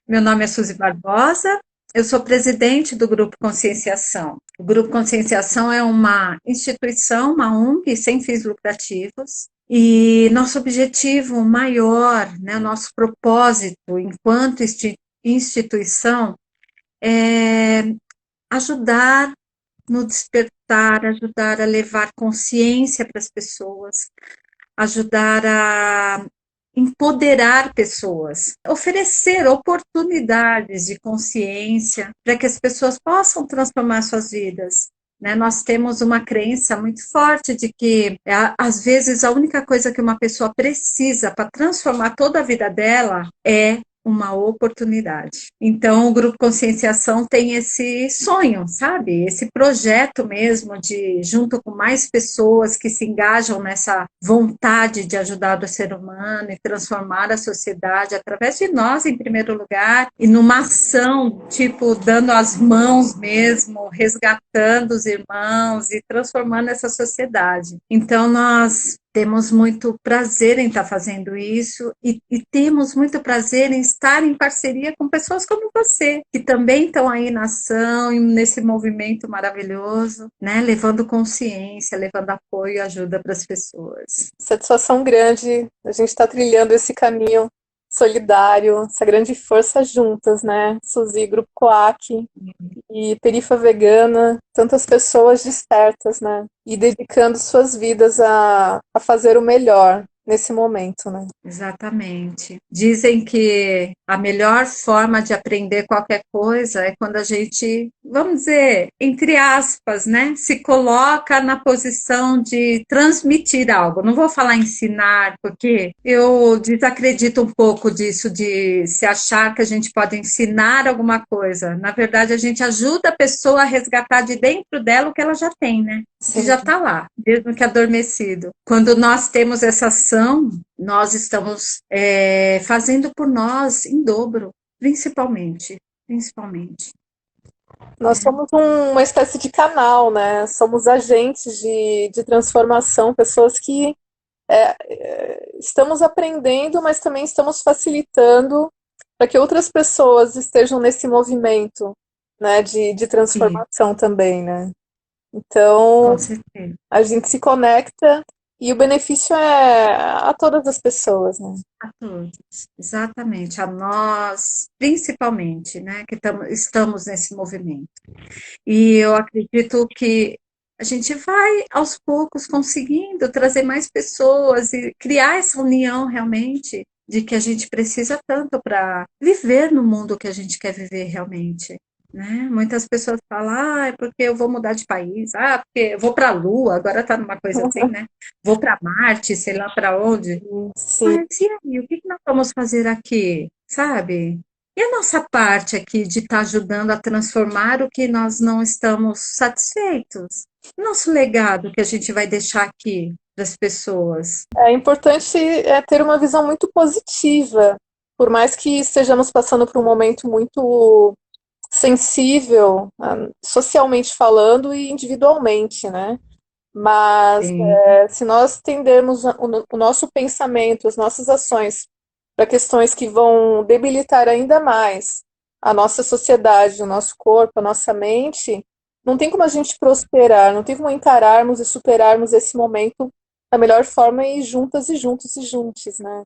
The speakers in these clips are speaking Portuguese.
Meu nome é Suzy Barbosa, eu sou presidente do Grupo Conscienciação. O Grupo Conscienciação é uma instituição, uma ONG sem fins lucrativos, e nosso objetivo maior, né, nosso propósito enquanto instituição é ajudar no despertar, ajudar a levar consciência para as pessoas, ajudar a empoderar pessoas, oferecer oportunidades de consciência para que as pessoas possam transformar suas vidas. Né? Nós temos uma crença muito forte de que, às vezes, a única coisa que uma pessoa precisa para transformar toda a vida dela é uma oportunidade. Então, o Grupo Conscienciação tem esse sonho, sabe? Esse projeto mesmo de, junto com mais pessoas que se engajam nessa vontade de ajudar o ser humano e transformar a sociedade através de nós, em primeiro lugar, e numa ação, tipo, dando as mãos mesmo, resgatando os irmãos e transformando essa sociedade. Então, nós temos muito prazer em estar fazendo isso e temos muito prazer em estar em parceria com pessoas como você, que também estão aí na ação e nesse movimento maravilhoso, né? Levando consciência, levando apoio e ajuda para as pessoas. Satisfação grande a gente estar trilhando esse caminho solidário, essa grande força juntas, né? Suzy, Grupo Coac e Perifa Vegana, tantas pessoas despertas, né? E dedicando suas vidas a fazer o melhor nesse momento, né? Exatamente. Dizem que a melhor forma de aprender qualquer coisa é quando a gente, vamos dizer, entre aspas, né, se coloca na posição de transmitir algo. Não vou falar ensinar, porque eu desacredito um pouco disso de se achar que a gente pode ensinar alguma coisa. Na verdade, a gente ajuda a pessoa a resgatar de dentro dela o que ela já tem, né? Que Sim. já está lá, mesmo que adormecido. Quando nós temos essa ação, nós estamos fazendo por nós em dobro, principalmente, principalmente. Nós somos uma espécie de canal, né? Somos agentes de transformação, pessoas que estamos aprendendo, mas também estamos facilitando para que outras pessoas estejam nesse movimento, né, de E, transformação também, né? Então, com certeza, a gente se conecta e o benefício é a todas as pessoas, né? a todos, exatamente, a nós, principalmente, né, que estamos nesse movimento. E eu acredito que a gente vai, aos poucos, conseguindo trazer mais pessoas e criar essa união realmente de que a gente precisa tanto para viver no mundo que a gente quer viver realmente. Né? Muitas pessoas falam, é porque eu vou mudar de país, porque eu vou para a Lua, agora está numa coisa assim, né? Vou para Marte, sei lá para onde. Sim, Mas e aí, o que nós vamos fazer aqui, sabe? E a nossa parte aqui de estar ajudando a transformar o que nós não estamos satisfeitos? Nosso legado que a gente vai deixar aqui para as pessoas. é importante ter uma visão muito positiva, por mais que estejamos passando por um momento muito sensível, socialmente falando e individualmente, né? Mas Sim, se nós tendermos o nosso pensamento, as nossas ações para questões que vão debilitar ainda mais a nossa sociedade, o nosso corpo, a nossa mente, não tem como a gente prosperar, não tem como encararmos e superarmos esse momento da melhor forma e juntas e juntos e juntos, né?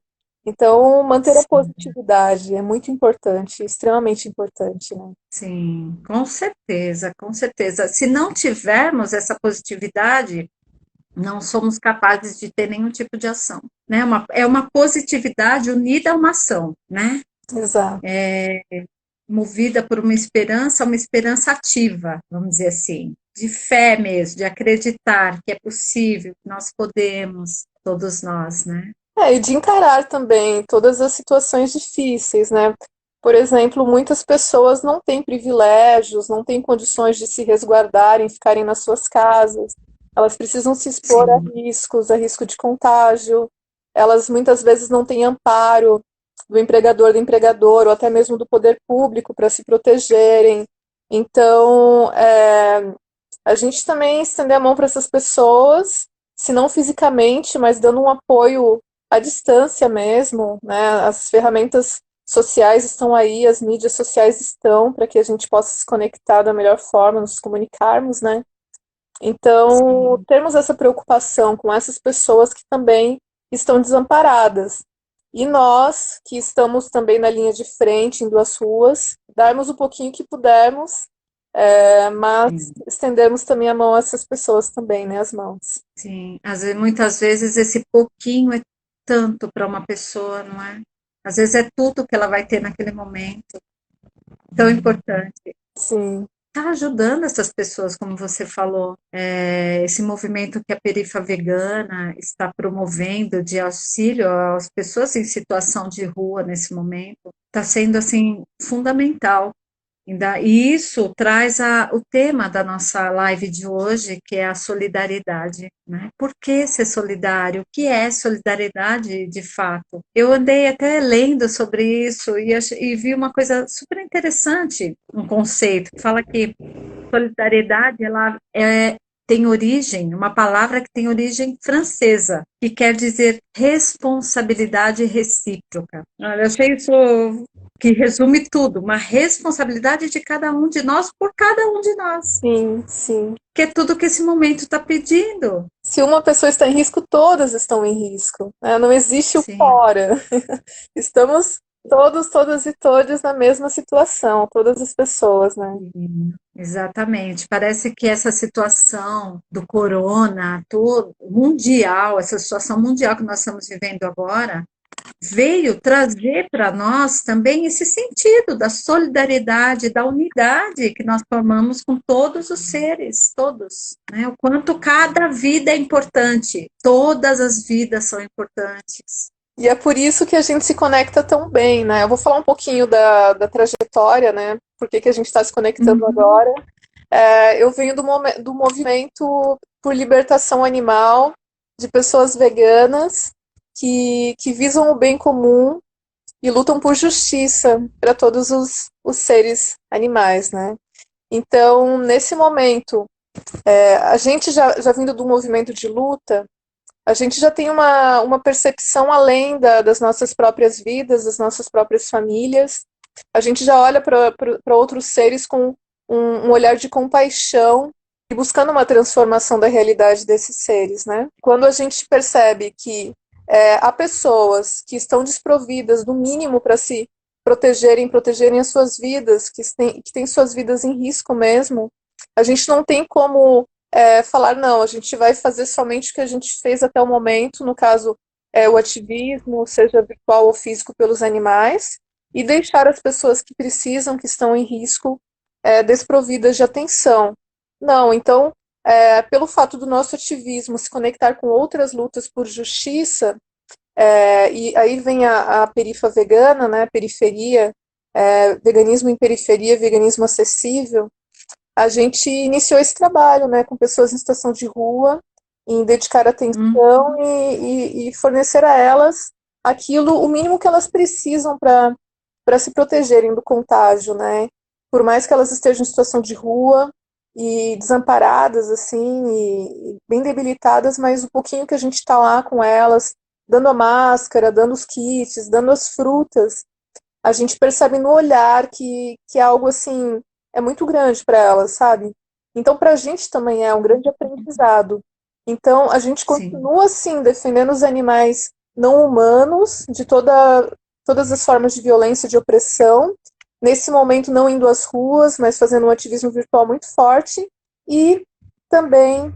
Então, manter a sim, positividade é muito importante, extremamente importante, né? sim, com certeza, com certeza. Se não tivermos essa positividade, não somos capazes de ter nenhum tipo de ação, né? É uma positividade unida a uma ação, né? Exato. Movida por uma esperança ativa, vamos dizer assim, de fé mesmo, de acreditar que é possível, que nós podemos, todos nós, né? E de encarar também todas as situações difíceis, né? Por exemplo, muitas pessoas não têm privilégios, não têm condições de se resguardarem, ficarem nas suas casas. Elas precisam se expor Sim, a risco de contágio. Elas muitas vezes não têm amparo do empregador, ou até mesmo do poder público para se protegerem. Então, a gente também estender a mão para essas pessoas, se não fisicamente, mas dando um apoio à distância mesmo, né? As ferramentas sociais estão aí, as mídias sociais estão para que a gente possa se conectar da melhor forma, nos comunicarmos, né? Então, Sim. termos essa preocupação com essas pessoas que também estão desamparadas. E nós, que estamos também na linha de frente, em duas ruas, darmos o pouquinho que pudermos, mas Sim. estendermos também a mão a essas pessoas também, né? As mãos. Sim. Muitas vezes esse pouquinho é tanto para uma pessoa, não é? Às vezes é tudo que ela vai ter naquele momento, tão importante. Sim, Está ajudando essas pessoas, como você falou, esse movimento que a Perifa Vegana está promovendo de auxílio às pessoas em situação de rua nesse momento, está sendo assim fundamental. E isso traz o tema da nossa live de hoje, que é a solidariedade, né? Por que ser solidário? O que é solidariedade de fato? Eu andei até lendo sobre isso e vi uma coisa super interessante, um conceito que fala que solidariedade, tem origem, uma palavra que tem origem francesa, que quer dizer responsabilidade recíproca. Olha, eu achei isso que resume tudo, uma responsabilidade de cada um de nós por cada um de nós, sim, sim. que é tudo que esse momento está pedindo. Se uma pessoa está em risco, todas estão em risco, né? Não existe o Sim. fora. Estamos todos, todas e todos na mesma situação, todas as pessoas, né? Sim, exatamente. Parece que essa situação do corona, tudo, mundial, essa situação mundial que nós estamos vivendo agora, veio trazer para nós também esse sentido da solidariedade, da unidade que nós formamos com todos os seres, todos, né? O quanto cada vida é importante, todas as vidas são importantes. E é por isso que a gente se conecta tão bem, né? Eu vou falar um pouquinho da trajetória, né? Por que que a gente está se conectando Uhum, agora? Eu venho do movimento por libertação animal, de pessoas veganas que visam o bem comum e lutam por justiça para todos os seres animais, né? Então, nesse momento, a gente já vindo do movimento de luta, a gente já tem uma percepção além das nossas próprias vidas, das nossas próprias famílias. A gente já olha para outros seres com um olhar de compaixão e buscando uma transformação da realidade desses seres, né? Quando a gente percebe que há pessoas que estão desprovidas do mínimo para se protegerem as suas vidas, que têm suas vidas em risco mesmo, a gente não tem como falar, não, a gente vai fazer somente o que a gente fez até o momento, no caso, o ativismo, seja virtual ou físico, pelos animais, e deixar as pessoas que precisam, que estão em risco, desprovidas de atenção. Não, então, pelo fato do nosso ativismo se conectar com outras lutas por justiça, e aí vem a perifa vegana, né, periferia, veganismo em periferia, veganismo acessível, a gente iniciou esse trabalho, né, com pessoas em situação de rua, em dedicar atenção uhum, e fornecer a elas aquilo, o mínimo que elas precisam para se protegerem do contágio, né? Por mais que elas estejam em situação de rua e desamparadas, assim, e bem debilitadas, mas o pouquinho que a gente está lá com elas, dando a máscara, dando os kits, dando as frutas, a gente percebe no olhar que é algo assim, é muito grande para elas, sabe? Então, para a gente também é um grande aprendizado. Então, a gente sim, continua, assim, defendendo os animais não humanos, de todas as formas de violência, de opressão. Nesse momento, não indo às ruas, mas fazendo um ativismo virtual muito forte. E também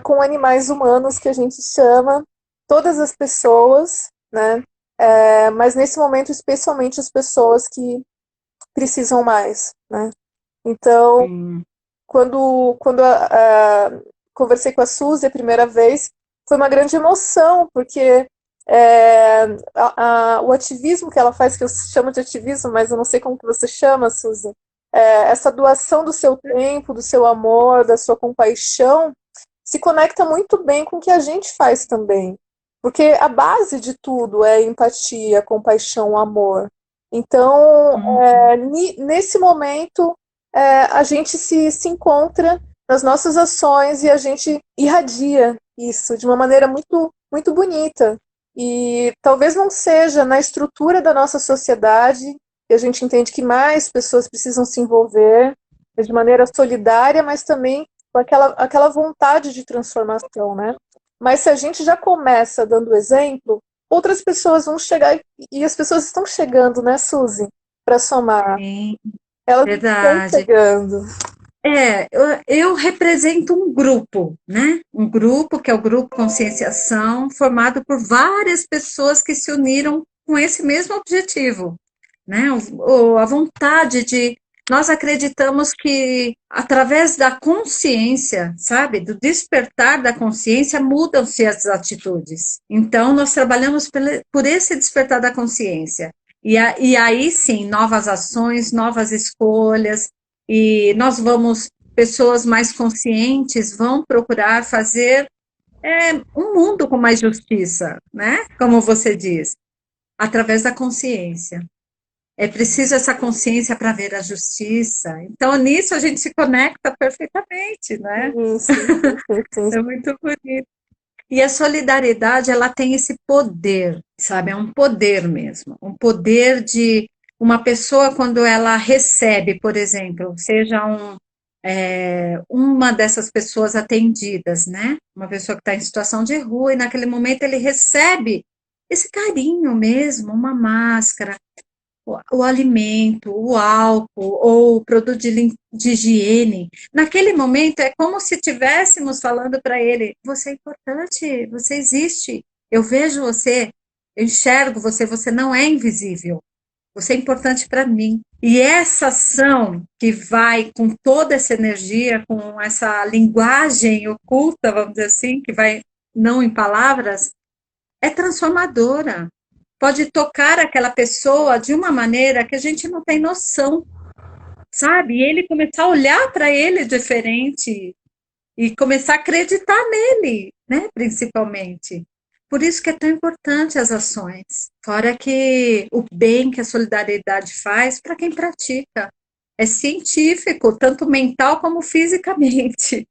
com animais humanos, que a gente chama todas as pessoas, né? Mas nesse momento, especialmente as pessoas que precisam mais, né? Então, sim, quando conversei com a Suzy a primeira vez, foi uma grande emoção, porque o ativismo que ela faz, que eu chamo de ativismo, mas eu não sei como que você chama, Suzy, essa doação do seu tempo, do seu amor, da sua compaixão, se conecta muito bem com o que a gente faz também. Porque a base de tudo é empatia, compaixão, amor. Então, uhum, nesse momento, a gente se encontra nas nossas ações e a gente irradia isso de uma maneira muito, muito bonita. E talvez não seja na estrutura da nossa sociedade que a gente entende que mais pessoas precisam se envolver de maneira solidária, mas também com aquela vontade de transformação, né? Mas se a gente já começa dando exemplo, outras pessoas vão chegar e as pessoas estão chegando, né, Suzy, para somar. Sim, Elas estão verdade. chegando. Eu represento um grupo, né? Um grupo que é o Grupo Conscienciação, formado por várias pessoas que se uniram com esse mesmo objetivo, né? A vontade de. Nós acreditamos que através da consciência, sabe, do despertar da consciência, mudam-se as atitudes. Então, nós trabalhamos por esse despertar da consciência. E aí sim, novas ações, novas escolhas, e nós vamos, pessoas mais conscientes, vão procurar fazer um mundo com mais justiça, né? Como você diz, através da consciência. É preciso essa consciência para ver a justiça. Então, nisso a gente se conecta perfeitamente, né? Sim, sim, sim, sim, É muito bonito. E a solidariedade, ela tem esse poder, sabe? É um poder mesmo. Um poder de uma pessoa, quando ela recebe, por exemplo, seja uma dessas pessoas atendidas, né? Uma pessoa que está em situação de rua, e naquele momento ele recebe esse carinho mesmo, uma máscara, o alimento, o álcool ou o produto de higiene. Naquele momento é como se estivéssemos falando para ele: você é importante, você existe, eu vejo você, eu enxergo você, você não é invisível, você é importante para mim. E essa ação que vai com toda essa energia, com essa linguagem oculta, vamos dizer assim, que vai não em palavras, é transformadora. Pode tocar aquela pessoa de uma maneira que a gente não tem noção, sabe? E ele começar a olhar para ele diferente e começar a acreditar nele, né? Principalmente. Por isso que é tão importante as ações. Fora que o bem que a solidariedade faz para quem pratica. É científico, tanto mental como fisicamente.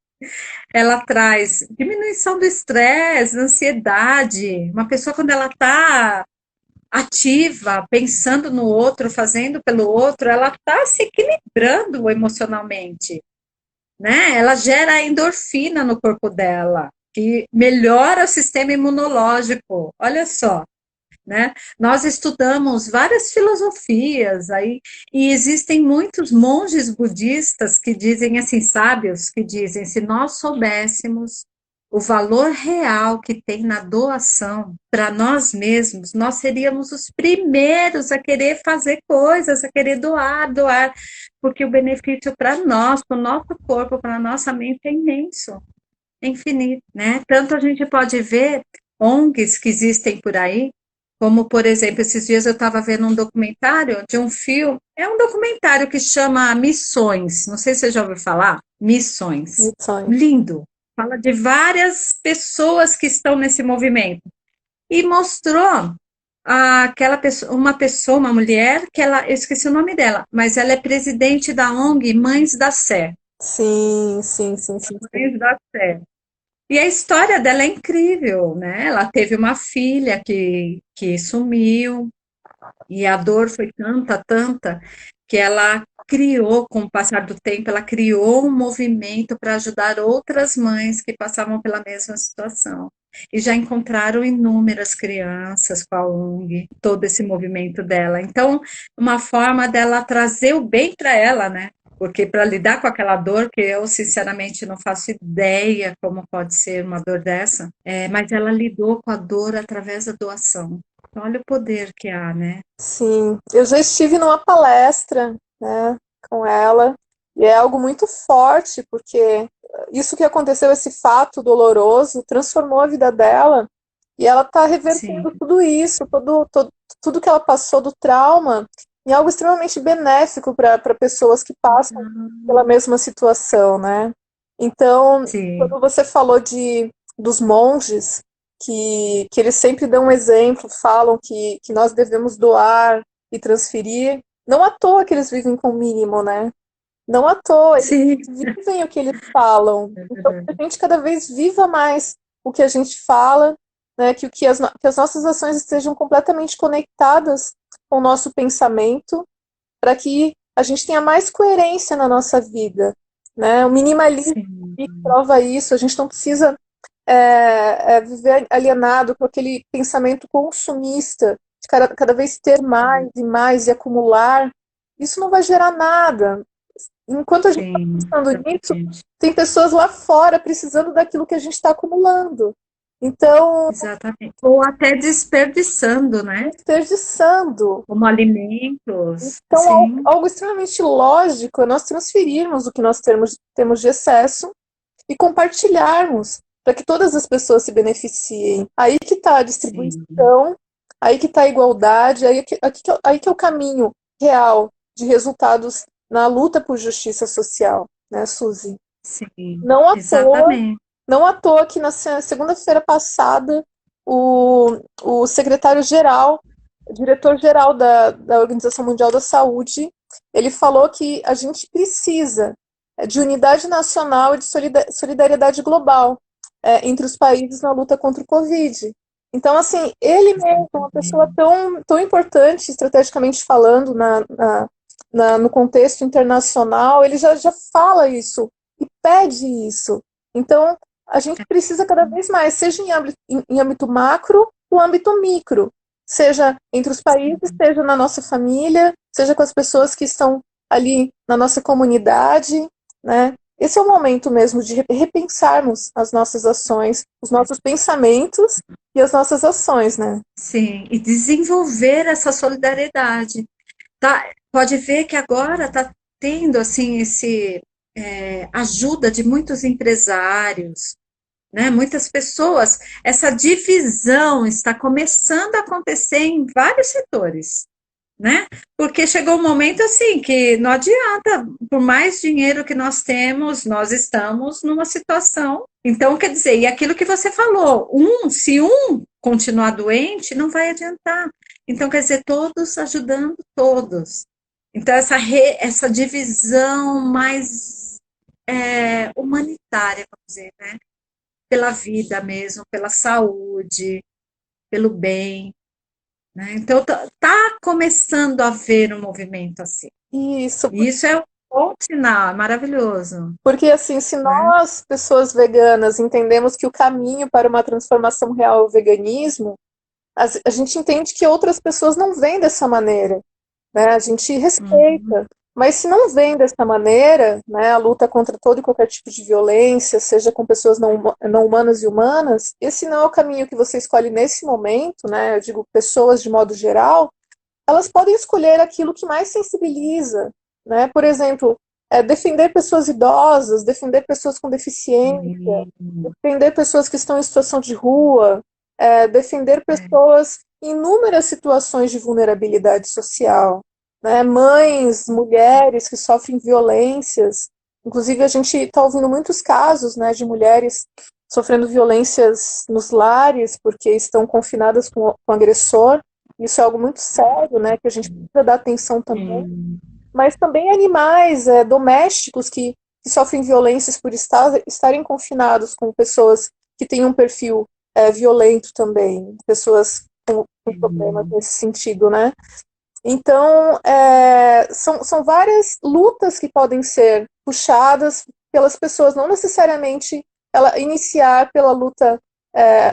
Ela traz diminuição do estresse, da ansiedade. Uma pessoa, quando ela está ativa, pensando no outro, fazendo pelo outro, ela está se equilibrando emocionalmente, né? Ela gera endorfina no corpo dela, que melhora o sistema imunológico. Olha só, né? Nós estudamos várias filosofias aí e existem muitos monges budistas que dizem assim, sábios que dizem, se nós soubéssemos o valor real que tem na doação para nós mesmos, nós seríamos os primeiros a querer fazer coisas, a querer doar, doar, porque o benefício para nós, para o nosso corpo, para a nossa mente é imenso, é infinito, né? Tanto a gente pode ver ONGs que existem por aí, como, por exemplo, esses dias eu estava vendo um documentário de um filme, é um documentário que chama Missões, não sei se você já ouviu falar, Missões. sim. Lindo. Fala de várias pessoas que estão nesse movimento. E mostrou aquela pessoa, uma mulher, que ela, eu esqueci o nome dela, mas ela é presidente da ONG Mães da Sé. Sim, sim, sim, sim, sim. Mães da Sé. E a história dela é incrível, né? Ela teve uma filha que sumiu, e a dor foi tanta, tanta, que ela criou, com o passar do tempo, ela criou um movimento para ajudar outras mães que passavam pela mesma situação. E já encontraram inúmeras crianças com a ONG, todo esse movimento dela. Então, uma forma dela trazer o bem para ela, né? Porque para lidar com aquela dor, que eu sinceramente não faço ideia como pode ser uma dor dessa, mas ela lidou com a dor através da doação. Então, olha o poder que há, né? Sim, eu já estive numa palestra, né, com ela, e é algo muito forte, porque isso que aconteceu, esse fato doloroso, transformou a vida dela, e ela está Sim. revertendo tudo isso, tudo que ela passou do trauma, em algo extremamente benéfico para pessoas que passam pela mesma situação, né? Então, Sim, quando você falou dos monges, que eles sempre dão um exemplo, falam que nós devemos doar e transferir. Não à toa que eles vivem com o mínimo, né? Não à toa, eles sim, vivem o que eles falam. é Então, que verdade. a gente cada vez viva mais o que a gente fala né, que as nossas ações estejam completamente conectadas com o nosso pensamento, para que a gente tenha mais coerência na nossa vida, né? O minimalismo sim, prova isso. A gente não precisa viver alienado com aquele pensamento consumista de cada vez ter mais e mais e acumular. Isso não vai gerar nada. Enquanto a gente está sim, pensando nisso, exatamente. tem pessoas lá fora precisando daquilo que a gente está acumulando. Então, Exatamente. Ou até desperdiçando, né? desperdiçando. Como alimentos, Então, sim, algo extremamente lógico é nós transferirmos o que nós temos de excesso e compartilharmos para que todas as pessoas se beneficiem. Aí que está a sim, distribuição, aí que está a igualdade, aí que é o caminho real de resultados na luta por justiça social, né, Suzy? sim, Não à toa, exatamente. não à toa que na segunda-feira passada o secretário-geral, o diretor-geral da Organização Mundial da Saúde, ele falou que a gente precisa de unidade nacional e de solidariedade global entre os países na luta contra o Covid. Então, assim, ele mesmo, uma pessoa tão importante, estrategicamente falando, no contexto internacional, ele já fala isso e pede isso. Então, a gente precisa cada vez mais, seja em âmbito macro ou âmbito micro, seja entre os países, seja na nossa família, seja com as pessoas que estão ali na nossa comunidade, né? Esse é o momento mesmo de repensarmos as nossas ações, os nossos pensamentos e as nossas ações, né? Sim, e desenvolver essa solidariedade. Tá, pode ver que agora está tendo assim esse ajuda de muitos empresários, né? Muitas pessoas. Essa divisão está começando a acontecer em vários setores, né? Porque chegou um momento assim que não adianta, por mais dinheiro que nós temos, nós estamos numa situação. Então, quer dizer, e aquilo que você falou, se um continuar doente, não vai adiantar. Então, quer dizer, todos ajudando todos. Então, essa divisão mais humanitária, vamos dizer, né? Pela vida mesmo, pela saúde, pelo bem, né? Então, tá começando a haver um movimento assim. Isso, E isso é um bom sinal, é maravilhoso, porque assim, se né? nós, pessoas veganas, entendemos que o caminho para uma transformação real é o veganismo, a gente entende que outras pessoas não veem dessa maneira, né? A gente Uhum. respeita, mas se não vem dessa maneira, né, a luta contra todo e qualquer tipo de violência, seja com pessoas não humanas e humanas, esse não é o caminho que você escolhe nesse momento, né? Eu digo pessoas de modo geral, elas podem escolher aquilo que mais sensibiliza, né? Por exemplo, defender pessoas idosas, defender pessoas com deficiência, defender pessoas que estão em situação de rua, defender pessoas em inúmeras situações de vulnerabilidade social, né? Mães, mulheres que sofrem violências. Inclusive, a gente está ouvindo muitos casos, né, de mulheres sofrendo violências nos lares porque estão confinadas com o agressor. Isso é algo muito sério, né, que a gente precisa dar atenção também. Sim, Mas também animais domésticos que sofrem violências por estarem confinados com pessoas que têm um perfil violento também, pessoas com problemas sim, nesse sentido, né? Então, são várias lutas que podem ser puxadas pelas pessoas, não necessariamente ela iniciar pela luta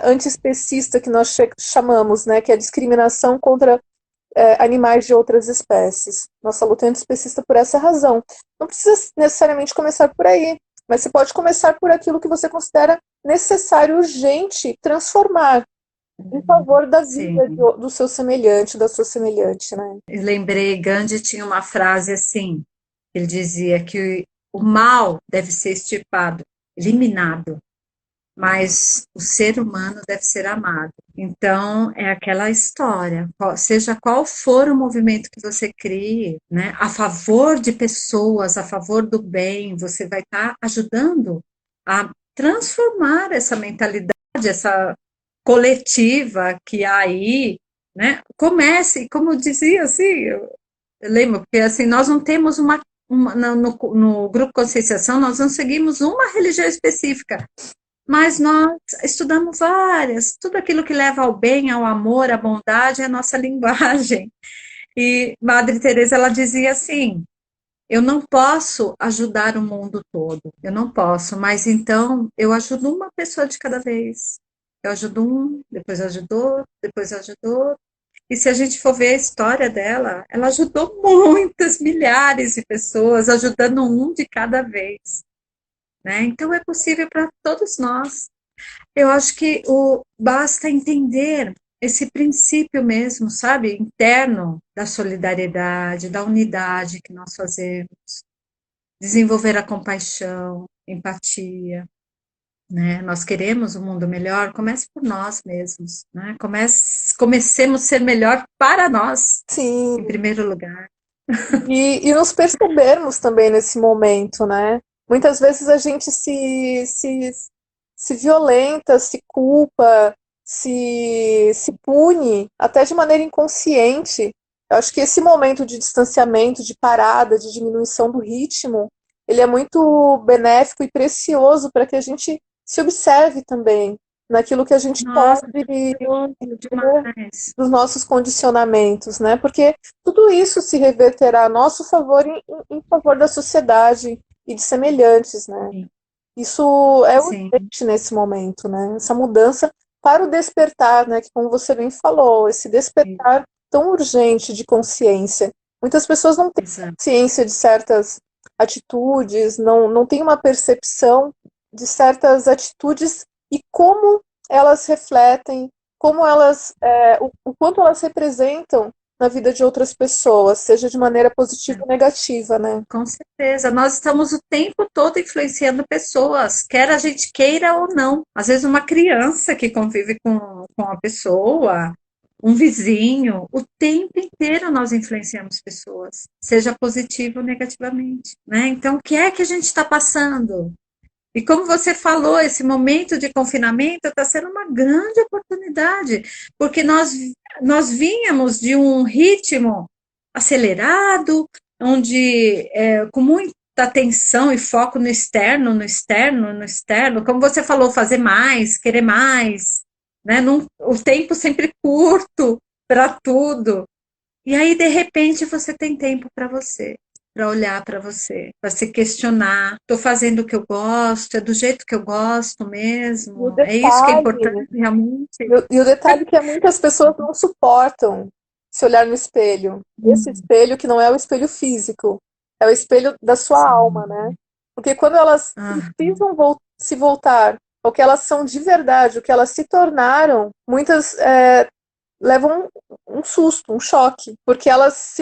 antiespecista que nós chamamos, né, que é a discriminação contra animais de outras espécies. Nossa luta é antiespecista por essa razão. Não precisa necessariamente começar por aí, mas você pode começar por aquilo que você considera necessário, urgente, transformar em favor da vida sim. do seu semelhante, da sua semelhante, né? Eu lembrei, Gandhi tinha uma frase assim, ele dizia que o mal deve ser extirpado, eliminado, mas o ser humano deve ser amado. Então, é aquela história, seja qual for o movimento que você crie, né, a favor de pessoas, a favor do bem, você vai estar ajudando a transformar essa mentalidade, essa coletiva que há aí, né? Comece, como eu dizia assim, eu lembro, porque assim, nós não temos no grupo Conscienciação, nós não seguimos uma religião específica, mas nós estudamos várias, tudo aquilo que leva ao bem, ao amor, à bondade é a nossa linguagem. E Madre Teresa ela dizia assim: eu não posso ajudar o mundo todo, eu não posso, mas então eu ajudo uma pessoa de cada vez. Eu ajudo um, depois ajudou, depois ajudou. E se a gente for ver a história dela, ela ajudou muitas, milhares de pessoas, ajudando um de cada vez, né? Então é possível para todos nós. Eu acho que basta entender esse princípio mesmo, sabe, interno da solidariedade, da unidade que nós fazemos, desenvolver a compaixão, empatia, né? Nós queremos um mundo melhor, comece por nós mesmos, né? Comecemos a ser melhor para nós, em Sim, primeiro lugar. e nos percebermos também nesse momento, né? Muitas vezes a gente se violenta, se culpa, se pune, até de maneira inconsciente. Eu acho que esse momento de distanciamento, de parada, de diminuição do ritmo, ele é muito benéfico e precioso para que a gente se observe também naquilo que a gente Nossa, pode maravilhoso demais. dos nossos condicionamentos, né? Porque tudo isso se reverterá a nosso favor em favor da sociedade e de semelhantes, né? Sim, Isso é sim, urgente nesse momento, né? Essa mudança para o despertar, né? Que como você bem falou, esse despertar tão urgente de consciência. Muitas pessoas não têm exato. consciência de certas atitudes, não têm uma percepção de certas atitudes e como elas refletem, como elas, o quanto elas representam na vida de outras pessoas, seja de maneira positiva ou negativa, né? Com certeza, nós estamos o tempo todo influenciando pessoas, quer a gente queira ou não. Às vezes, uma criança que convive com a pessoa, um vizinho, o tempo inteiro nós influenciamos pessoas, seja positivo ou negativamente, né? Então, o que é que a gente está passando? E como você falou, esse momento de confinamento está sendo uma grande oportunidade, porque nós vínhamos de um ritmo acelerado, onde com muita atenção e foco no externo, no externo, no externo, como você falou, fazer mais, querer mais, né? O tempo sempre curto para tudo. E aí, de repente, você tem tempo para você, para olhar para você, para se questionar. Estou fazendo o que eu gosto, é do jeito que eu gosto E o mesmo, é isso que é detalhe importante realmente. e o detalhe é que muitas pessoas não suportam se olhar no espelho. Esse espelho que não é o espelho físico, é o espelho da sua alma, né? Sim. Porque quando elas Ah, precisam se voltar ao que elas são de verdade, o que elas se tornaram, muitas levam um susto, um choque, porque é, elas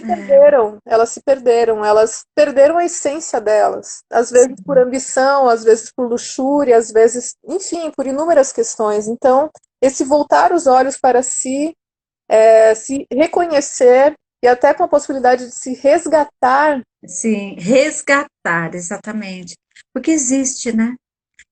perderam a essência delas, às vezes por sim, ambição, às vezes por luxúria, às vezes, enfim, por inúmeras questões. Então, esse voltar os olhos para si, se reconhecer e até com a possibilidade de se resgatar. sim, resgatar, exatamente. Porque existe, né?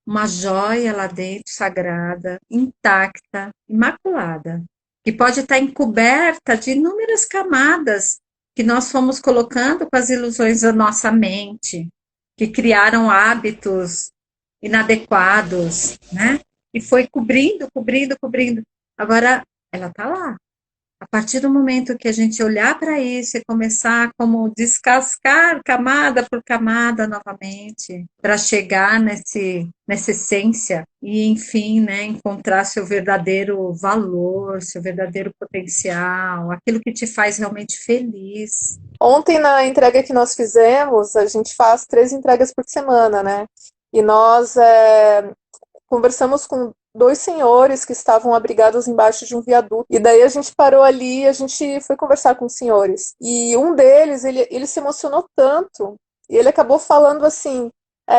Uma joia lá dentro, sagrada, intacta, imaculada, que pode estar encoberta de inúmeras camadas que nós fomos colocando com as ilusões da nossa mente, que criaram hábitos inadequados, né? E foi cobrindo, cobrindo, cobrindo. Agora, ela está lá. A partir do momento que a gente olhar para isso e começar como descascar camada por camada novamente, para chegar nessa essência e, enfim, né, encontrar seu verdadeiro valor, seu verdadeiro potencial, aquilo que te faz realmente feliz. Ontem, na entrega que nós fizemos, a gente faz 3 entregas por semana, né? E nós conversamos com dois senhores que estavam abrigados embaixo de um viaduto. E daí a gente parou ali e a gente foi conversar com os senhores. E um deles, ele se emocionou tanto, e ele acabou falando assim: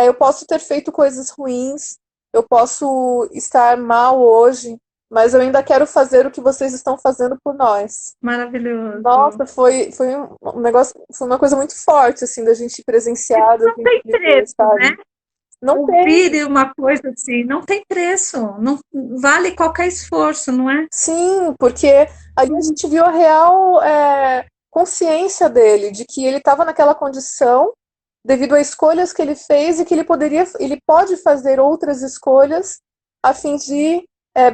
eu posso ter feito coisas ruins, eu posso estar mal hoje, mas eu ainda quero fazer o que vocês estão fazendo por nós. Maravilhoso. Nossa, foi um negócio, foi uma coisa muito forte, assim, da gente presenciar, da Não gente tem viver, preço, né? sabe? Não tem. Ouvir uma coisa assim, não tem preço, não vale qualquer esforço, não é? Sim, porque ali a gente viu a real consciência dele, de que ele estava naquela condição devido a escolhas que ele fez e que ele pode fazer outras escolhas a fim de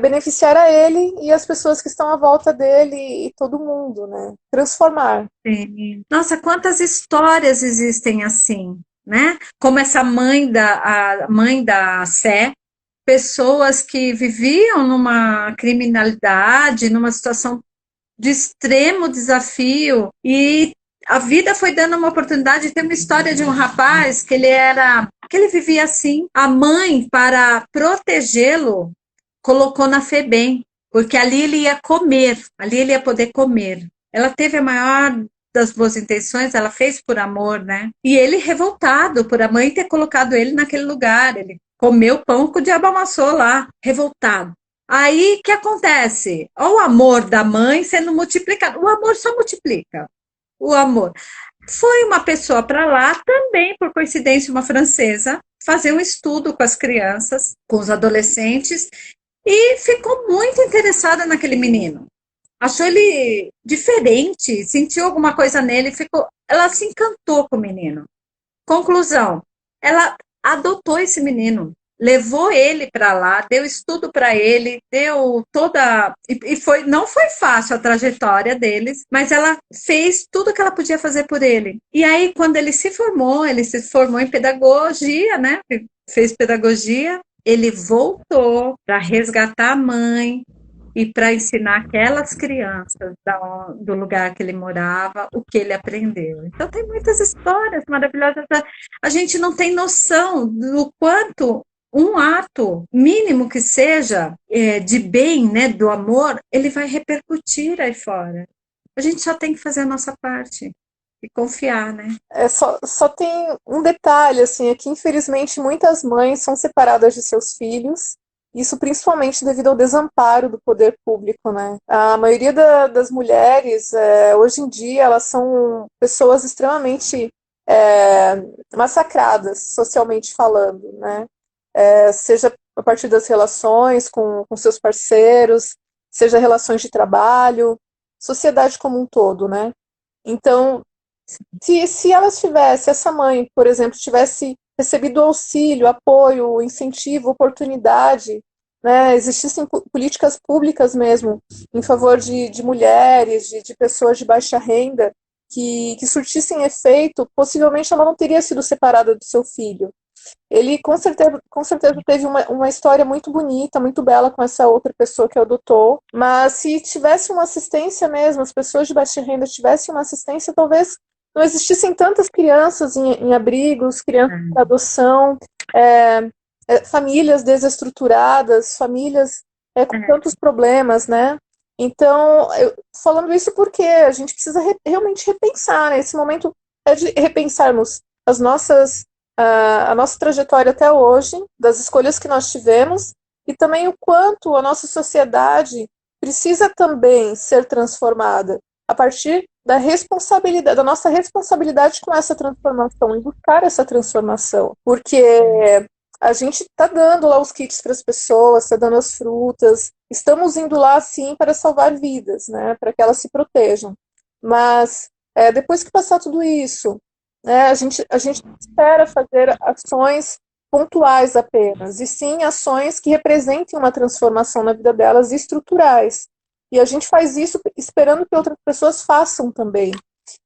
beneficiar a ele e as pessoas que estão à volta dele e todo mundo, né? Transformar. Sim. Nossa, quantas histórias existem assim, né? Como essa a mãe da Sé, pessoas que viviam numa criminalidade, numa situação de extremo desafio, e a vida foi dando uma oportunidade. Tem uma história de um rapaz que ele vivia assim. A mãe, para protegê-lo, colocou na FEBEM, porque ali ele ia comer, ali ele ia poder comer. Ela teve a maior das boas intenções, ela fez por amor, né? E ele revoltado por a mãe ter colocado ele naquele lugar, ele comeu pão que o diabo amassou lá, revoltado. Aí, o que acontece? Olha o amor da mãe sendo multiplicado. O amor só multiplica. O amor. Foi uma pessoa para lá, também, por coincidência, uma francesa, fazer um estudo com as crianças, com os adolescentes, e ficou muito interessada naquele menino. Achou ele diferente, sentiu alguma coisa nele, ficou. Ela se encantou com o menino. Conclusão, ela adotou esse menino, levou ele para lá, deu estudo para ele, deu toda e foi não foi fácil a trajetória deles, mas ela fez tudo o que ela podia fazer por ele. E aí quando ele se formou em pedagogia, né? Fez pedagogia, ele voltou para resgatar a mãe, e para ensinar aquelas crianças do lugar que ele morava o que ele aprendeu. Então, tem muitas histórias maravilhosas. A gente não tem noção do quanto um ato, mínimo que seja, de bem, né, do amor, ele vai repercutir aí fora. A gente só tem que fazer a nossa parte e confiar, né? Só tem um detalhe, assim, é que infelizmente muitas mães são separadas de seus filhos, isso principalmente devido ao desamparo do poder público, né? A maioria das mulheres, hoje em dia, elas são pessoas extremamente é, massacradas, socialmente falando, né? Seja a partir das relações com seus parceiros, seja relações de trabalho, sociedade como um todo, né? Então, se elas tivessem, essa mãe, por exemplo, tivesse recebido auxílio, apoio, incentivo, oportunidade, né, existissem políticas públicas mesmo em favor de mulheres, de pessoas de baixa renda, que surtissem efeito, possivelmente ela não teria sido separada do seu filho. Ele com certeza teve uma história muito bonita, muito bela com essa outra pessoa que adotou, mas se tivesse uma assistência mesmo, as pessoas de baixa renda tivessem uma assistência, talvez não existissem tantas crianças em abrigos, crianças para adoção, famílias desestruturadas, famílias com tantos problemas, né? Então, falando isso porque a gente precisa realmente repensar, né? Esse momento é de repensarmos a nossa trajetória até hoje, das escolhas que nós tivemos, e também o quanto a nossa sociedade precisa também ser transformada a partir da nossa responsabilidade com essa transformação, em buscar essa transformação, porque a gente está dando lá os kits para as pessoas, está dando as frutas, estamos indo lá sim para salvar vidas, né, para que elas se protejam, mas depois que passar tudo isso, né, a gente não espera fazer ações pontuais apenas, e sim ações que representem uma transformação na vida delas estruturais. E a gente faz isso esperando que outras pessoas façam também.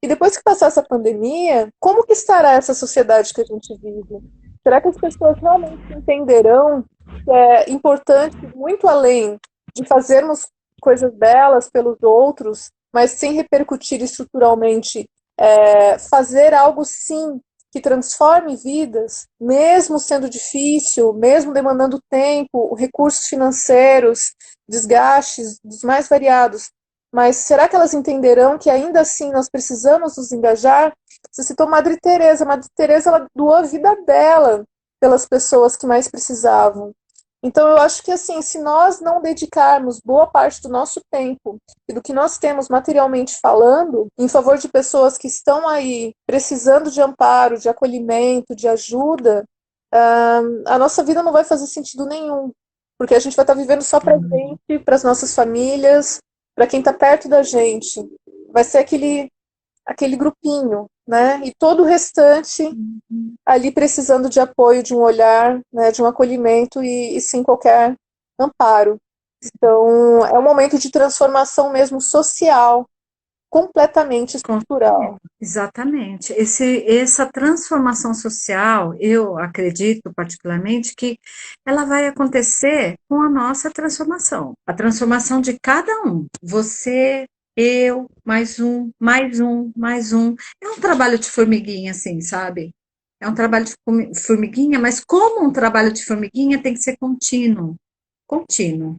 E depois que passar essa pandemia, como que estará essa sociedade que a gente vive? Será que as pessoas realmente entenderão que é importante, muito além de fazermos coisas belas pelos outros, mas sem repercutir estruturalmente, fazer algo sim que transforme vidas, mesmo sendo difícil, mesmo demandando tempo, recursos financeiros, desgastes dos mais variados. Mas será que elas entenderão que ainda assim nós precisamos nos engajar? Você citou Madre Teresa. Madre Teresa, ela doou a vida dela pelas pessoas que mais precisavam. Então eu acho que assim, se nós não dedicarmos boa parte do nosso tempo e do que nós temos materialmente falando em favor de pessoas que estão aí precisando de amparo, de acolhimento, de ajuda, a nossa vida não vai fazer sentido nenhum, porque a gente vai estar vivendo só para a gente, para as nossas famílias, para quem está perto da gente. Vai ser aquele grupinho, né? E todo o restante ali precisando de apoio, de um olhar, né, de um acolhimento e sem qualquer amparo. Então, é um momento de transformação mesmo social, completamente estrutural. Exatamente. Essa transformação social, eu acredito particularmente que ela vai acontecer com a nossa transformação, a transformação de cada um. Você, eu, mais um, mais um, mais um. É um trabalho de formiguinha, assim, sabe? É um trabalho de formiguinha, mas como um trabalho de formiguinha tem que ser contínuo, contínuo,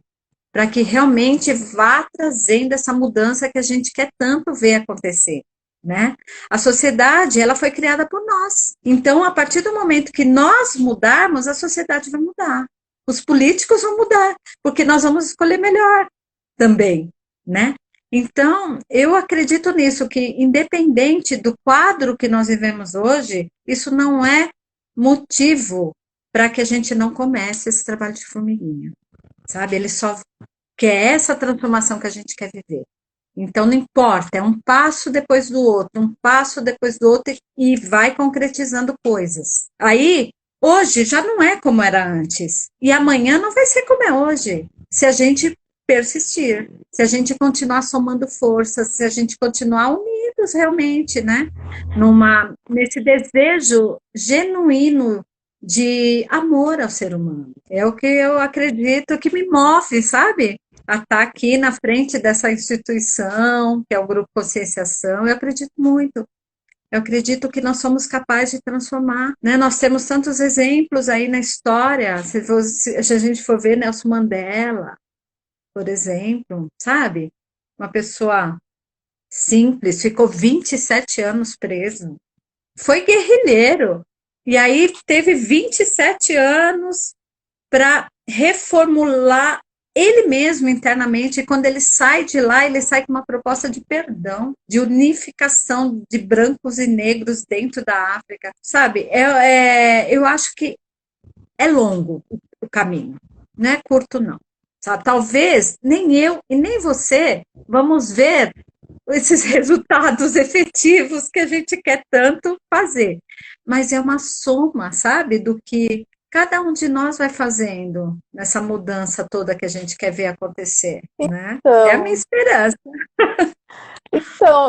para que realmente vá trazendo essa mudança que a gente quer tanto ver acontecer, né? A sociedade, ela foi criada por nós. Então, a partir do momento que nós mudarmos, a sociedade vai mudar. Os políticos vão mudar, porque nós vamos escolher melhor também, né? Então, eu acredito nisso, que independente do quadro que nós vivemos hoje, isso não é motivo para que a gente não comece esse trabalho de formiguinha, sabe? Ele só quer essa transformação que a gente quer viver. Então, não importa, é um passo depois do outro, um passo depois do outro e vai concretizando coisas. Aí, hoje já não é como era antes. E amanhã não vai ser como é hoje. Se a gente persistir, se a gente continuar somando forças, se a gente continuar unidos realmente, né? Nesse desejo genuíno de amor ao ser humano. É o que eu acredito que me move, sabe? A estar aqui na frente dessa instituição, que é o Grupo Conscienciação, eu acredito muito. Eu acredito que nós somos capazes de transformar, né? Nós temos tantos exemplos aí na história, se a gente for ver Nelson Mandela, por exemplo, sabe? Uma pessoa simples, ficou 27 anos preso, foi guerrilheiro, e aí teve 27 anos para reformular ele mesmo internamente, e quando ele sai de lá, ele sai com uma proposta de perdão, de unificação de brancos e negros dentro da África, sabe? Eu acho que é longo o caminho, não é curto não, sabe? Talvez nem eu e nem você vamos ver esses resultados efetivos que a gente quer tanto fazer, mas é uma soma, sabe, do que cada um de nós vai fazendo nessa mudança toda que a gente quer ver acontecer, né? É a minha Então, esperança.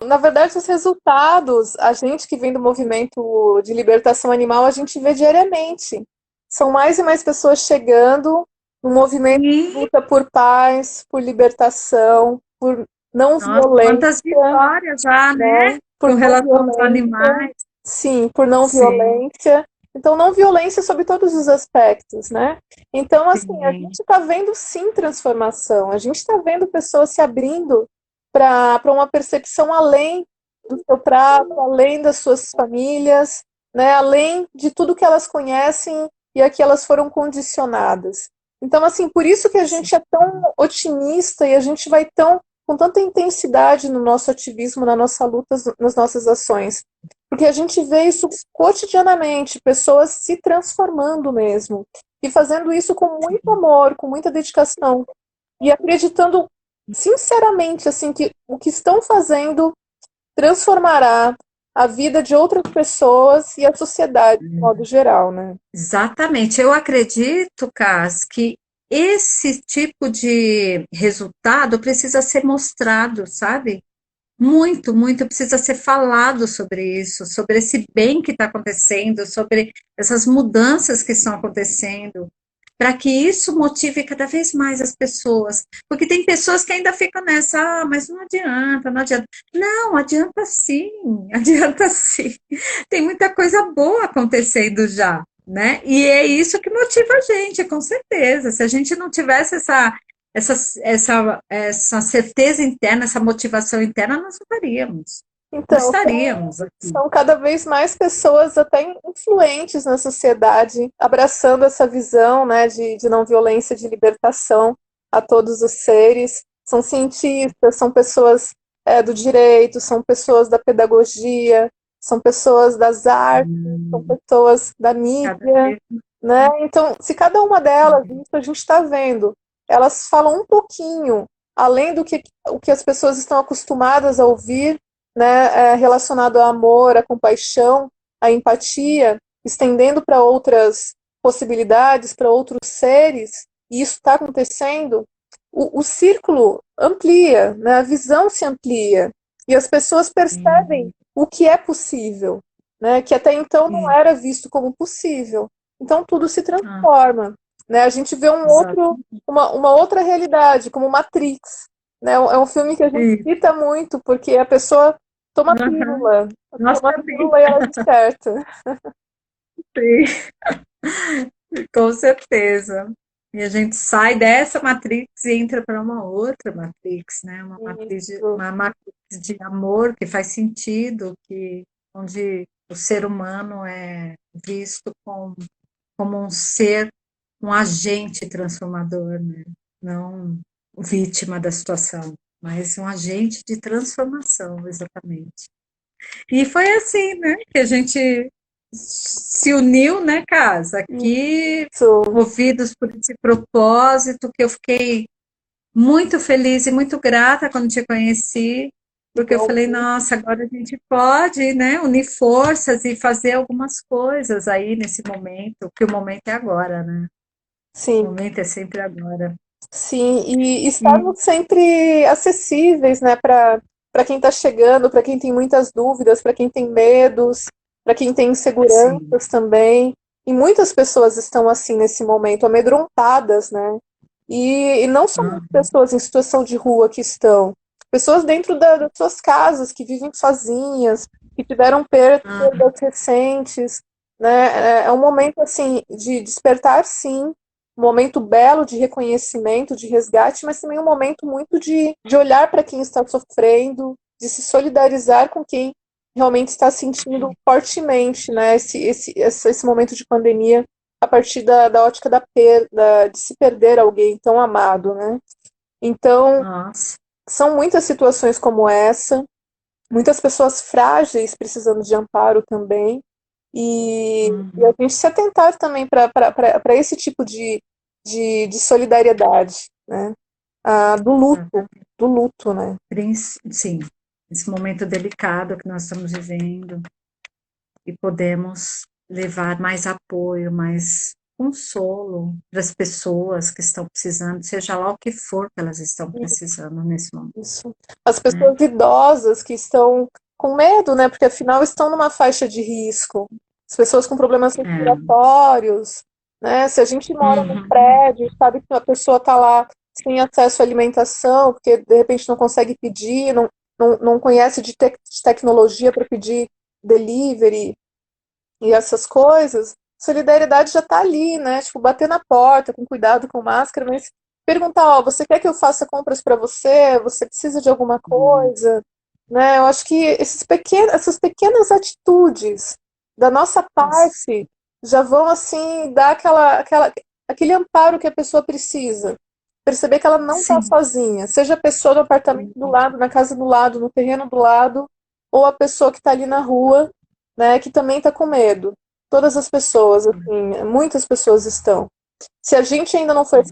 na verdade, os resultados, a gente que vem do movimento de libertação animal, a gente vê diariamente. São mais e mais pessoas chegando no movimento de E, luta por paz, por libertação, por não nossa, violência, quantas vitórias já, né? né? Por Com não relação aos violência, animais. sim, por não Sim, violência. Então, não violência sob todos os aspectos, né? Então, assim, a sim. gente está vendo sim transformação, a gente está vendo pessoas se abrindo para uma percepção além do seu prato, além das suas famílias, né? Além de tudo que elas conhecem e a que elas foram condicionadas. Então, assim, por isso que a gente é tão otimista e a gente vai tão com tanta intensidade no nosso ativismo, na nossa luta, nas nossas ações. Porque a gente vê isso cotidianamente, pessoas se transformando mesmo. E fazendo isso com muito amor, com muita dedicação. E acreditando sinceramente assim que o que estão fazendo transformará a vida de outras pessoas e a sociedade de modo geral, né? Exatamente. Eu acredito, Cas, que esse tipo de resultado precisa ser mostrado, sabe? Muito, muito precisa ser falado sobre isso, sobre esse bem que está acontecendo, sobre essas mudanças que estão acontecendo, para que isso motive cada vez mais as pessoas. Porque tem pessoas que ainda ficam nessa, mas não adianta, não adianta. Não, adianta sim, adianta sim. Tem muita coisa boa acontecendo já, né? E é isso que motiva a gente, com certeza. Se a gente não tivesse essa, essa certeza interna, essa motivação interna, nós não faríamos. Não Então, estaríamos aqui. são cada vez mais pessoas até influentes na sociedade, abraçando essa visão, né, de não violência, de libertação a todos os seres. São cientistas, são pessoas do direito, são pessoas da pedagogia, são pessoas das artes, são pessoas da Cada mídia, vez né? Então, se cada uma delas, isso a gente está vendo, elas falam um pouquinho além do que o que as pessoas estão acostumadas a ouvir, né, relacionado ao amor, à compaixão, à empatia, estendendo para outras possibilidades, para outros seres, e isso está acontecendo, o círculo amplia, né? A visão se amplia, e as pessoas percebem Sim, o que é possível, né? Que até então não sim. era visto como possível. Então tudo se Ah, transforma, né? A gente vê exato. uma outra realidade, como Matrix, né? É um filme que a gente Isso. cita muito, porque a pessoa Aham. Nossa, toma a sim, pílula e ela desperta. sim, com certeza. E a gente sai dessa Matrix e entra para uma outra Matrix, né? Isso, Uma Matrix de amor que faz sentido, onde o ser humano é visto como um ser, um agente transformador, né? Não vítima da situação, mas um agente de transformação, exatamente. E foi assim, né, que a gente se uniu, né, Casa, aqui, isso. movidos por esse propósito, que eu fiquei muito feliz e muito grata quando te conheci, porque eu falei, Igualmente. nossa, agora a gente pode, né, unir forças e fazer algumas coisas aí nesse momento, que o momento é agora, né? O Sim, momento é sempre agora. sim. E E, estarmos sempre acessíveis, né, para quem está chegando, para quem tem muitas dúvidas, para quem tem medos, para quem tem sim, inseguranças também. E muitas pessoas estão assim nesse momento, amedrontadas, né? E não ah, somente pessoas em situação de rua que estão, pessoas dentro das suas casas, que vivem sozinhas, que tiveram ah, perdas recentes, né? É um momento assim de despertar, sim, um momento belo de reconhecimento, de resgate, mas também um momento muito de olhar para quem está sofrendo, de se solidarizar com quem realmente está sentindo fortemente, né, esse momento de pandemia a partir da ótica da perda, de se perder alguém tão amado, né? Então, nossa, são muitas situações como essa, muitas pessoas frágeis precisando de amparo também, e a uhum, gente se atentar também para esse tipo de solidariedade, né? Ah, exatamente. do luto, né? Sim, esse momento delicado que nós estamos vivendo e podemos levar mais apoio, mais consolo para as pessoas que estão precisando, seja lá o que for que elas estão precisando nesse momento, Isso. As né? pessoas idosas que estão com medo, né? Porque afinal estão numa faixa de risco. As pessoas com problemas É, respiratórios, né? Se a gente mora num uhum, prédio, sabe que a pessoa está lá sem acesso à alimentação, porque de repente não consegue pedir, não conhece de tecnologia para pedir delivery e essas coisas, solidariedade já está ali, né? Tipo, bater na porta, com cuidado, com máscara, mas perguntar, ó, você quer que eu faça compras para você? Você precisa de alguma uhum, coisa? Né? Eu acho que essas pequenas atitudes da nossa isso, parte já vão, assim, dar aquele amparo que a pessoa precisa. Perceber que ela não está sim, sozinha, seja a pessoa no apartamento do lado, na casa do lado, no terreno do lado, ou a pessoa que está ali na rua, né, que também está com medo. Todas as pessoas, assim, muitas pessoas estão. Se a gente ainda não foi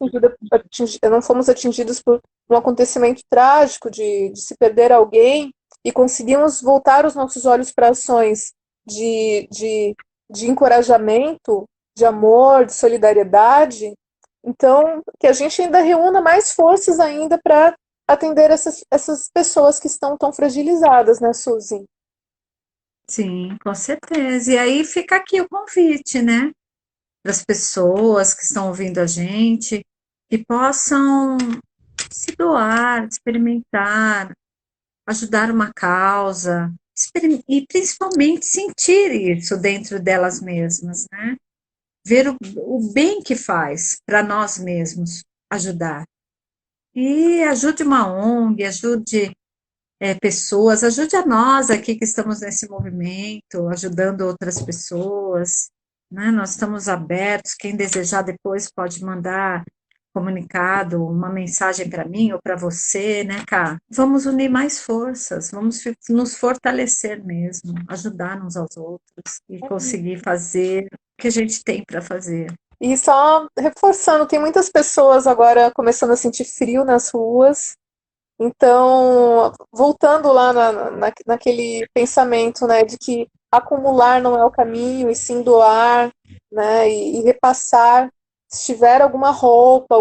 não fomos atingidos por um acontecimento trágico de se perder alguém e conseguimos voltar os nossos olhos para ações de, de, de encorajamento, de amor, de solidariedade, então que a gente ainda reúna mais forças ainda para atender essas pessoas que estão tão fragilizadas, né, Suzy? sim, com certeza. E aí fica aqui o convite, né? Para as pessoas que estão ouvindo a gente, que possam se doar, experimentar, ajudar uma causa, e principalmente sentir isso dentro delas mesmas, né? Ver o bem que faz para nós mesmos ajudar. E ajude uma ONG, ajude pessoas, ajude a nós aqui que estamos nesse movimento, ajudando outras pessoas, né? Nós estamos abertos, quem desejar depois pode mandar comunicado, uma mensagem para mim ou para você, né, Cá? Vamos unir mais forças, vamos nos fortalecer mesmo, ajudar uns aos outros e conseguir fazer o que a gente tem para fazer. E só reforçando, tem muitas pessoas agora começando a sentir frio nas ruas. Então, voltando lá naquele pensamento, né, de que acumular não é o caminho, e sim doar, né, e repassar. se tiver alguma roupa,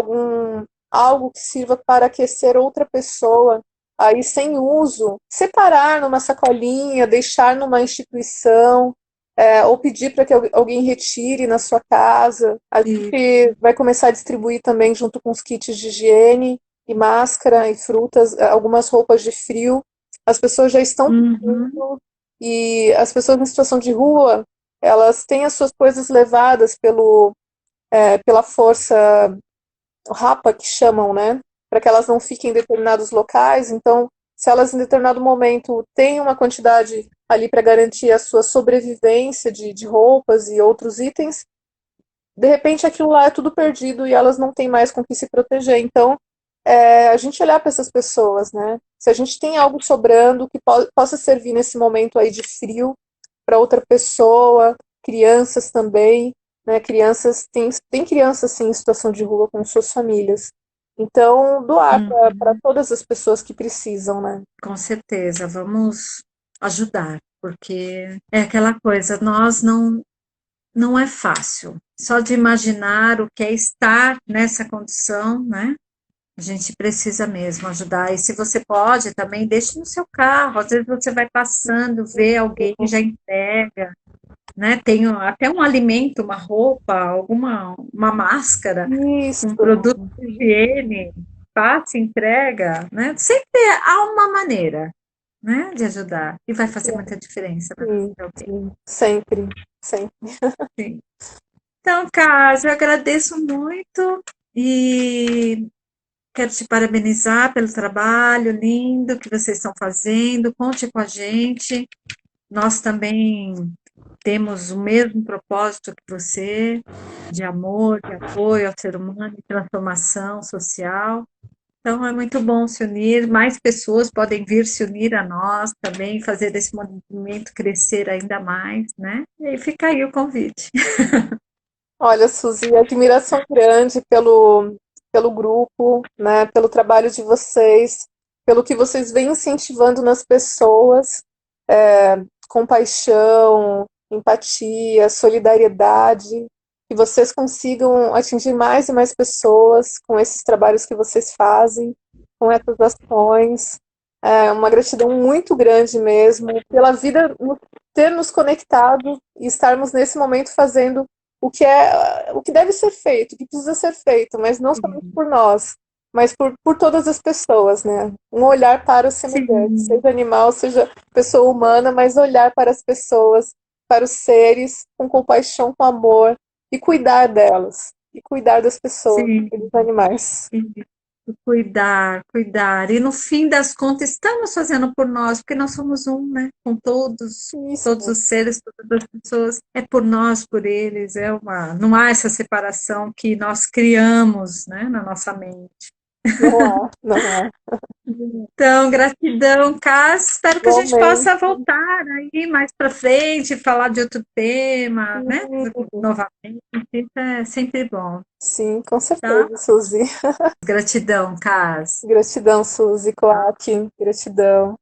algo que sirva para aquecer outra pessoa, aí sem uso, separar numa sacolinha, deixar numa instituição, ou pedir para que alguém retire na sua casa. A E, gente vai começar a distribuir também, junto com os kits de higiene, e máscara, e frutas, algumas roupas de frio. As pessoas já estão uhum, pedindo, e as pessoas em situação de rua, elas têm as suas coisas levadas pela força rapa que chamam, né? Para que elas não fiquem em determinados locais. Então, se elas em determinado momento têm uma quantidade ali para garantir a sua sobrevivência de roupas e outros itens, de repente aquilo lá é tudo perdido e elas não têm mais com que se proteger. Então, a gente olhar para essas pessoas, né? Se a gente tem algo sobrando que possa servir nesse momento aí de frio para outra pessoa, crianças também, né? Crianças, tem crianças sim em situação de rua com suas famílias. Então, doar para uhum, todas as pessoas que precisam, né? com certeza, vamos ajudar, porque é aquela coisa, nós não é fácil. Só de imaginar o que é estar nessa condição, né? A gente precisa mesmo ajudar. E se você pode, também deixe no seu carro. Às vezes você vai passando, vê alguém e já entrega, né? Tem até um alimento, uma roupa, uma máscara, um Isso, produto de higiene, passa, entrega, né? Sempre há uma maneira, né, de ajudar. E vai fazer muita diferença na vida sim, de alguém. sim, sempre, sempre. Sim. Então, Cássio, eu agradeço muito e quero te parabenizar pelo trabalho lindo que vocês estão fazendo. Conte com a gente. Nós também temos o mesmo propósito que você, de amor, de apoio ao ser humano, de transformação social. Então, é muito bom se unir. Mais pessoas podem vir se unir a nós também, fazer esse movimento crescer ainda mais, né? E aí fica aí o convite. Olha, Suzy, admiração grande pelo grupo, né, pelo trabalho de vocês, pelo que vocês vêm incentivando nas pessoas, compaixão, empatia, solidariedade, que vocês consigam atingir mais e mais pessoas com esses trabalhos que vocês fazem, com essas ações. É uma gratidão muito grande mesmo pela vida ter nos conectado e estarmos nesse momento fazendo o que deve ser feito, o que precisa ser feito, mas não somente por nós, mas por todas as pessoas, né? Um olhar para o semelhante, Sim, seja animal, seja pessoa humana, mas olhar para as pessoas, para os seres, com compaixão, com amor, e cuidar delas, e cuidar das pessoas, sim. dos animais. Cuidar, cuidar. E no fim das contas, estamos fazendo por nós, porque nós somos um, né? Com todos Isso, os seres, todas as pessoas. É por nós, por eles. Não há essa separação que nós criamos, né, na nossa mente. não há, não há. Então, gratidão, Cássio. Espero que a gente Igualmente, possa voltar aí mais para frente, falar de outro tema, né? sim, Novamente. Isso é sempre bom, sim, com tá? certeza, Suzy. Gratidão, Cássio. Gratidão, Suzy, Coaque, gratidão.